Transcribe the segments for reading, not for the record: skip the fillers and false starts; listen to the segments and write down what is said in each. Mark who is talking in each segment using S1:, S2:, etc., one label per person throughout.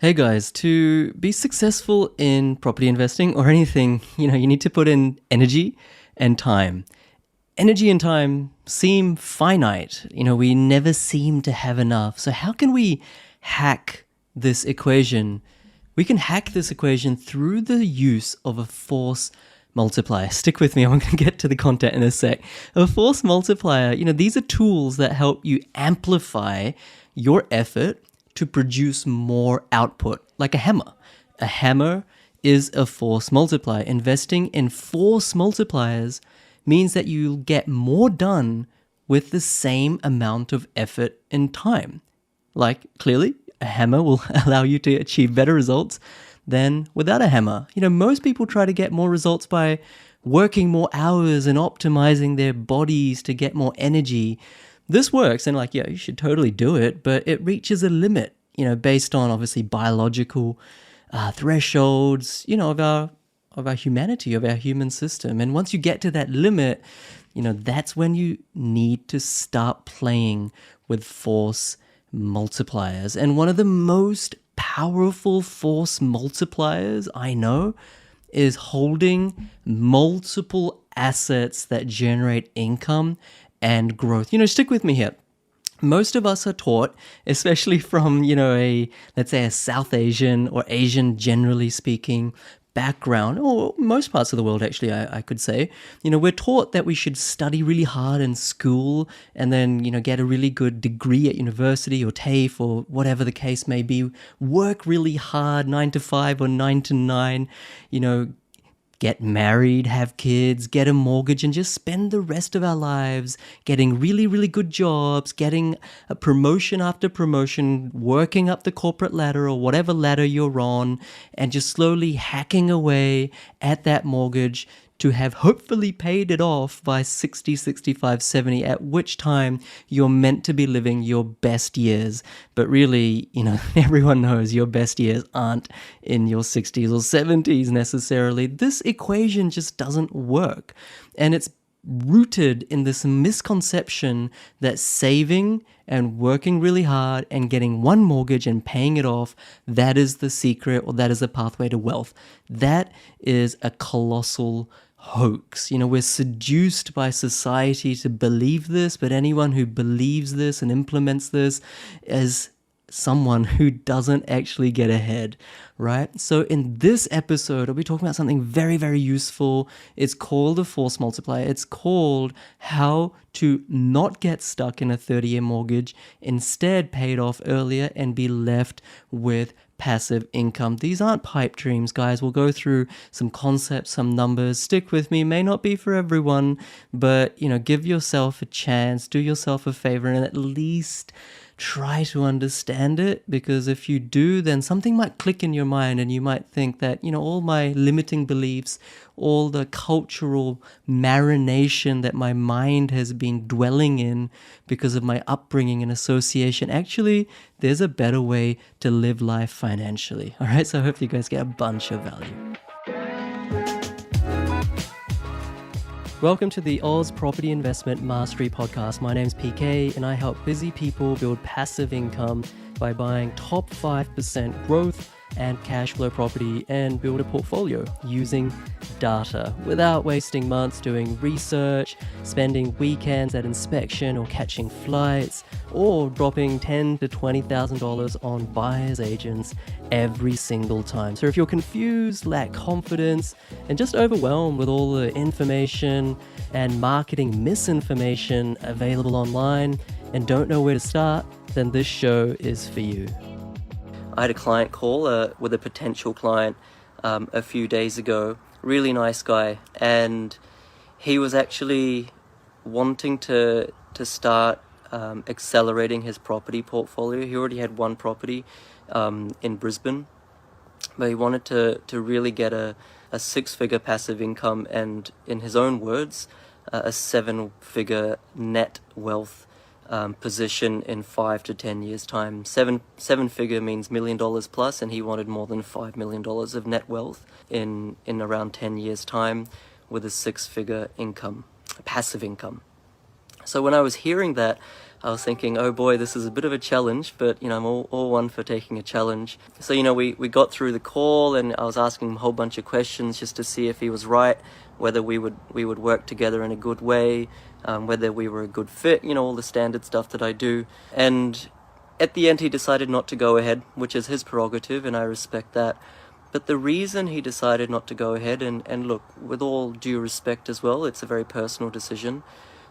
S1: Hey guys, to be successful in property investing or anything, you need to put in energy and time. Energy and time seem finite. We never seem to have enough. So how can we hack this equation? We can hack this equation through the use of a force multiplier. Stick with me, I'm going to get to the content in a sec. A force multiplier, these are tools that help you amplify your effort to produce more output, like a hammer. A hammer is a force multiplier. Investing in force multipliers means that you'll get more done with the same amount of effort and time. Like, clearly, a hammer will allow you to achieve better results than without a hammer. Most people try to get more results by working more hours and optimizing their bodies to get more energy. This works, and you should totally do it, but it reaches a limit, based on obviously biological thresholds, of our humanity, of our human system. And once you get to that limit, that's when you need to start playing with force multipliers. And one of the most powerful force multipliers I know is holding multiple assets that generate income and growth. Stick with me here. Most of us are taught, especially from, let's say a South Asian or Asian generally speaking background, or most parts of the world actually, I could say, we're taught that we should study really hard in school and then, get a really good degree at university or TAFE or whatever the case may be, work really hard, 9 to 5 or 9 to 9, get married, have kids, get a mortgage, and just spend the rest of our lives getting really, really good jobs, getting a promotion after promotion, working up the corporate ladder or whatever ladder you're on, and just slowly hacking away at that mortgage to have hopefully paid it off by 60, 65, 70, at which time you're meant to be living your best years. But really, everyone knows your best years aren't in your 60s or 70s necessarily. This equation just doesn't work. And it's rooted in this misconception that saving and working really hard and getting one mortgage and paying it off, that is the secret, or that is the pathway to wealth. That is a colossal hoax. We're seduced by society to believe this, but anyone who believes this and implements this is someone who doesn't actually get ahead, right? So in this episode, I'll be talking about something very, very useful. It's called a force multiplier. It's called how to not get stuck in a 30-year mortgage, instead pay it off earlier and be left with passive income. These aren't pipe dreams, guys. We'll go through some concepts, some numbers. Stick with me. May not be for everyone, but give yourself a chance, do yourself a favor, and at least try to understand it, because if you do, then something might click in your mind and you might think that, all my limiting beliefs, all the cultural marination that my mind has been dwelling in because of my upbringing and association, actually, there's a better way to live life financially. All right, so I hope you guys get a bunch of value. Welcome to the Oz Property Investment Mastery Podcast. My name's PK, and I help busy people build passive income by buying top 5% growth and cash flow property and build a portfolio using data without wasting months doing research, spending weekends at inspection or catching flights, or dropping $10,000 to $20,000 on buyer's agents every single time. So if you're confused, lack confidence, and just overwhelmed with all the information and marketing misinformation available online and don't know where to start, then this show is for you. I had a client call with a potential client a few days ago, really nice guy, and he was actually wanting to start accelerating his property portfolio. He already had one property in Brisbane, but he wanted to really get a 6-figure passive income and, in his own words, a 7-figure net wealth position in 5 to 10 years time. Seven figure means $1 million plus, and he wanted more than $5 million of net wealth in around 10 years time with a 6-figure income, passive income. So when I was hearing that, I was thinking, oh boy, this is a bit of a challenge, but I'm all one for taking a challenge. So we got through the call, and I was asking him a whole bunch of questions just to see if he was right, whether we would work together in a good way, whether we were a good fit, all the standard stuff that I do. And at the end, he decided not to go ahead, which is his prerogative, and I respect that. But the reason he decided not to go ahead, and look, with all due respect as well, it's a very personal decision.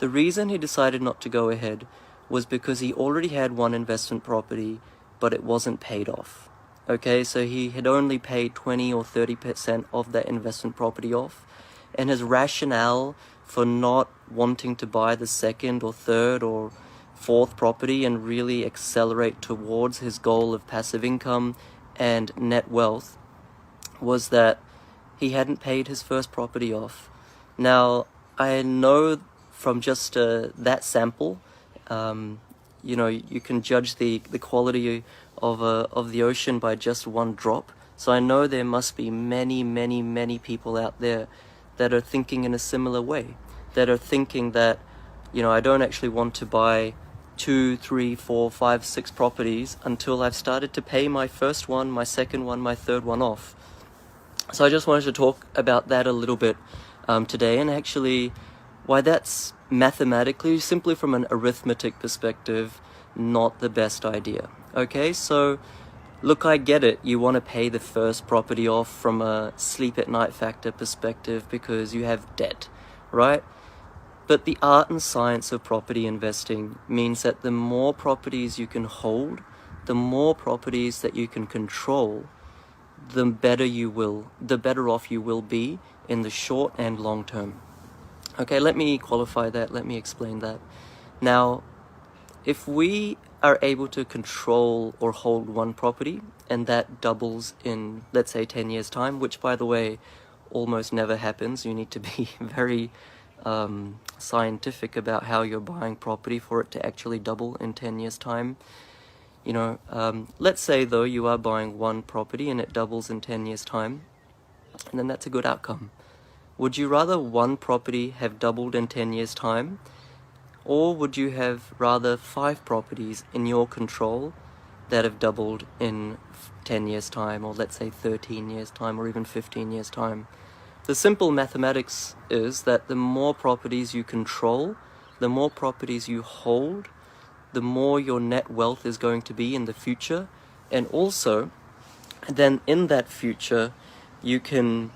S1: The reason he decided not to go ahead was because he already had one investment property, but it wasn't paid off. Okay, so he had only paid 20 or 30% of that investment property off. And his rationale for not wanting to buy the second or third or fourth property and really accelerate towards his goal of passive income and net wealth was that he hadn't paid his first property off. Now, I know from just that sample, you can judge the quality of the ocean by just one drop. So I know there must be many, many, many people out there that are thinking in a similar way, that are thinking that, I don't actually want to buy 2, 3, 4, 5, 6 properties until I've started to pay my first one, my second one, my third one off. So I just wanted to talk about that a little bit today, and actually why that's mathematically, simply from an arithmetic perspective, not the best idea. Okay, so look, I get it. You want to pay the first property off from a sleep at night factor perspective because you have debt, right? But the art and science of property investing means that the more properties you can hold, the more properties that you can control, the better off you will be in the short and long term. Okay, let me qualify that, let me explain that. Now, if we are able to control or hold one property, and that doubles in, let's say, 10 years' time, which, by the way, almost never happens. You need to be very scientific about how you're buying property for it to actually double in 10 years' time. Let's say, though, you are buying one property and it doubles in 10 years' time, and then that's a good outcome. Would you rather one property have doubled in 10 years' time, or would you have rather 5 properties in your control that have doubled in 10 years' time, or let's say 13 years' time, or even 15 years' time? The simple mathematics is that the more properties you control, the more properties you hold, the more your net wealth is going to be in the future. And also, then in that future, you can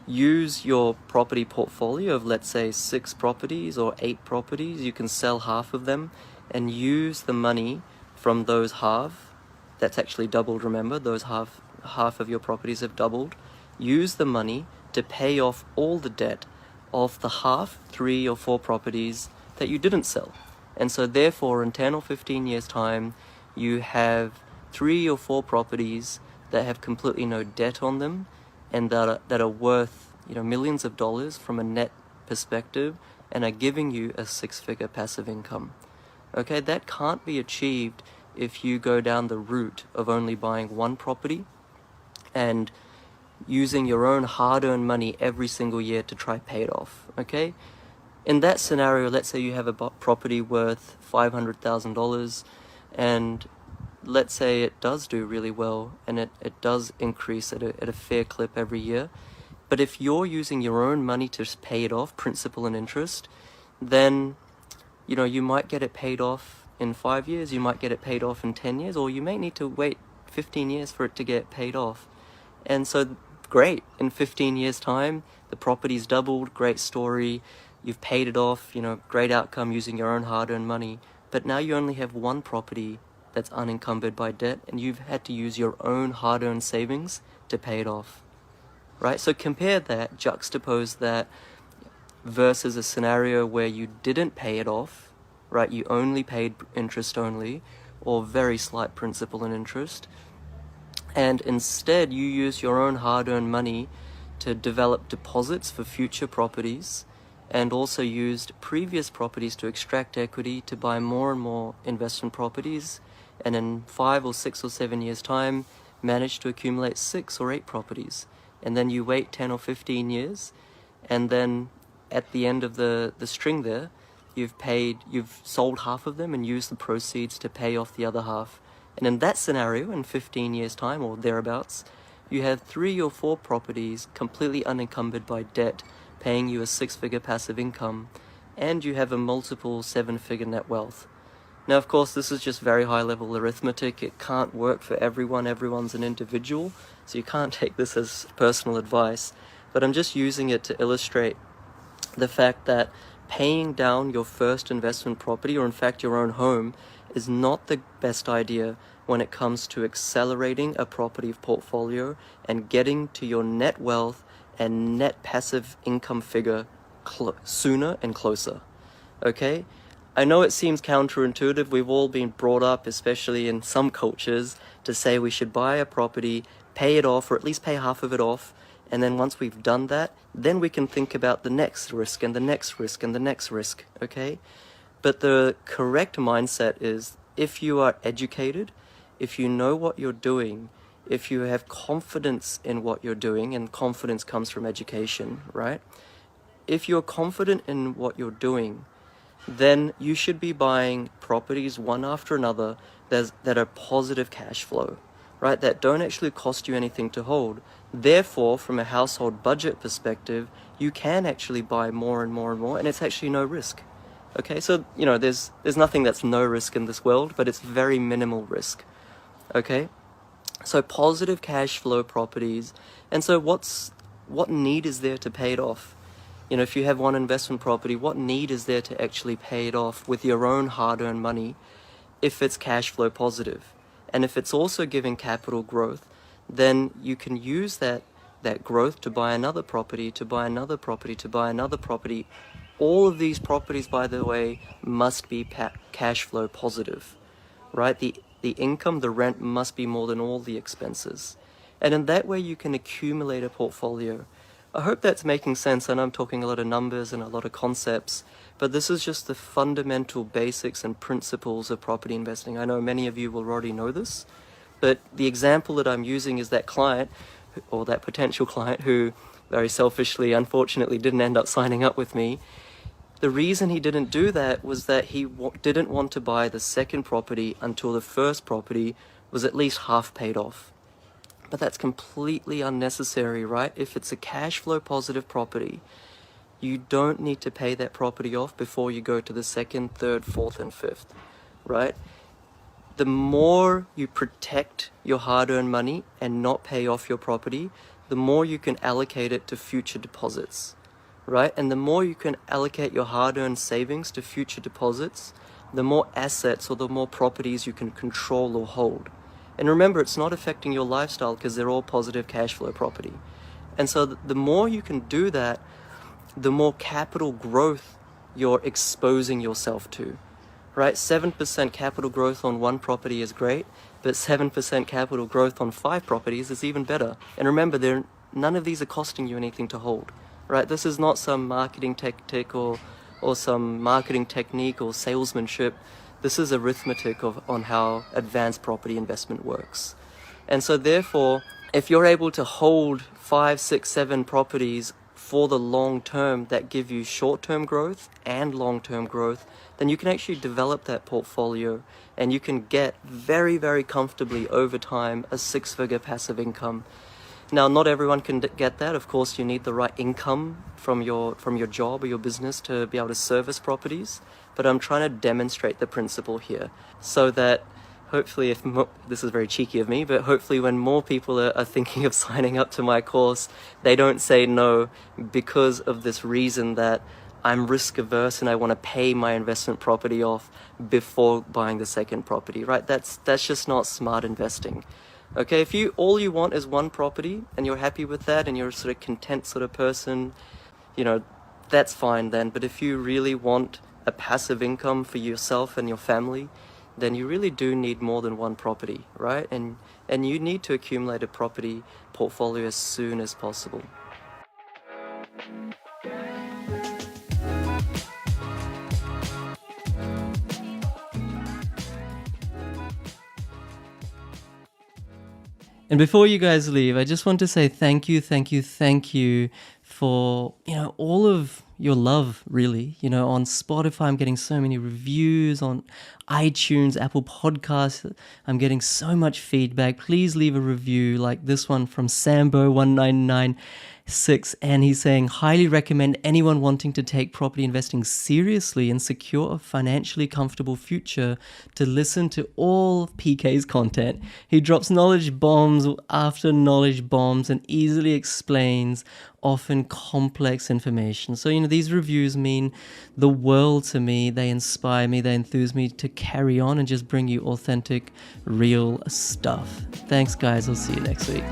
S1: use your property portfolio of, let's say, 6 properties or 8 properties. You can sell half of them and use the money from those half. That's actually doubled, remember, those half of your properties have doubled. Use the money to pay off all the debt of the half, 3 or 4 properties that you didn't sell. And so therefore, in 10 or 15 years' time, you have 3 or 4 properties that have completely no debt on them, and that are worth millions of dollars from a net perspective, and are giving you a 6-figure passive income. Okay, that can't be achieved if you go down the route of only buying one property and using your own hard-earned money every single year to try pay it off. Okay, in that scenario, let's say you have a property worth $500,000, and let's say it does do really well, and it does increase at a fair clip every year. But if you're using your own money to pay it off, principal and interest, then you might get it paid off in 5 years, you might get it paid off in 10 years, or you may need to wait 15 years for it to get paid off. And so, great, in 15 years' time, the property's doubled, great story, you've paid it off, great outcome using your own hard-earned money. But now you only have one property that's unencumbered by debt, and you've had to use your own hard-earned savings to pay it off, right? So compare that, juxtapose that versus a scenario where you didn't pay it off, right? You only paid interest only, or very slight principal and interest, and instead you use your own hard-earned money to develop deposits for future properties, and also used previous properties to extract equity to buy more and more investment properties, and in 5 or 6 or 7 years' time, managed to accumulate 6 or 8 properties. And then you wait 10 or 15 years, and then at the end of the string there, you've sold half of them and used the proceeds to pay off the other half. And in that scenario, in 15 years' time or thereabouts, you have 3 or 4 properties completely unencumbered by debt, paying you a 6-figure passive income, and you have a multiple 7-figure net wealth. Now, of course, this is just very high-level arithmetic. It can't work for everyone. Everyone's an individual, so you can't take this as personal advice. But I'm just using it to illustrate the fact that paying down your first investment property, or in fact your own home, is not the best idea when it comes to accelerating a property portfolio and getting to your net wealth and net passive income figure sooner and closer. Okay? I know it seems counterintuitive. We've all been brought up, especially in some cultures, to say we should buy a property, pay it off, or at least pay half of it off, and then once we've done that, then we can think about the next risk and the next risk and the next risk, okay? But the correct mindset is, if you are educated, if you know what you're doing, if you have confidence in what you're doing, and confidence comes from education, right? If you're confident in what you're doing, then you should be buying properties one after another that are positive cash flow, right? That don't actually cost you anything to hold. Therefore, from a household budget perspective, you can actually buy more and more and more, and it's actually no risk. Okay, so, there's nothing that's no risk in this world, but it's very minimal risk. Okay, so positive cash flow properties. And so what need is there to pay it off? If you have one investment property, what need is there to actually pay it off with your own hard-earned money if it's cash flow positive? And if it's also giving capital growth, then you can use that growth to buy another property, to buy another property, to buy another property. All of these properties, by the way, must be cash flow positive, right? The income, the rent must be more than all the expenses. And in that way, you can accumulate a portfolio. I hope that's making sense. I know I'm talking a lot of numbers and a lot of concepts, but this is just the fundamental basics and principles of property investing. I know many of you will already know this, but the example that I'm using is that client, or that potential client, who very selfishly, unfortunately, didn't end up signing up with me. The reason he didn't do that was that he didn't want to buy the second property until the first property was at least half paid off. But that's completely unnecessary, right? If it's a cash flow positive property, you don't need to pay that property off before you go to the second, third, fourth, and fifth, right? The more you protect your hard-earned money and not pay off your property, the more you can allocate it to future deposits, right? And the more you can allocate your hard-earned savings to future deposits, the more assets or the more properties you can control or hold. And remember, it's not affecting your lifestyle because they're all positive cash flow property. And so the more you can do that, the more capital growth you're exposing yourself to, right? 7% capital growth on one property is great, but 7% capital growth on 5 properties is even better. And remember, none of these are costing you anything to hold, right? This is not some marketing tactic or some marketing technique or salesmanship. This is arithmetic on how advanced property investment works. And so therefore, if you're able to hold 5, 6, 7 properties for the long term that give you short-term growth and long-term growth, then you can actually develop that portfolio and you can get very, very comfortably over time a 6-figure passive income. Now, not everyone can get that. Of course, you need the right income from your job or your business to be able to service properties. But I'm trying to demonstrate the principle here so that hopefully, this is very cheeky of me, but hopefully when more people are thinking of signing up to my course, they don't say no because of this reason that I'm risk averse and I want to pay my investment property off before buying the second property, right? That's just not smart investing. Okay, if all you want is one property and you're happy with that and you're a sort of content sort of person, that's fine then. But if you really want a passive income for yourself and your family, then you really do need more than one property, right? And you need to accumulate a property portfolio as soon as possible. And before you guys leave, I just want to say thank you for, all of your love, really. On Spotify, I'm getting so many reviews. On iTunes, Apple Podcasts, I'm getting so much feedback. Please leave a review like this one from Sambo1996, and he's saying, highly recommend anyone wanting to take property investing seriously and secure a financially comfortable future to listen to all of PK's content. He drops knowledge bombs after knowledge bombs and easily explains often complex information. So, these reviews mean the world to me. They inspire me, they enthuse me to carry on and just bring you authentic, real stuff. Thanks, guys. I'll see you next week.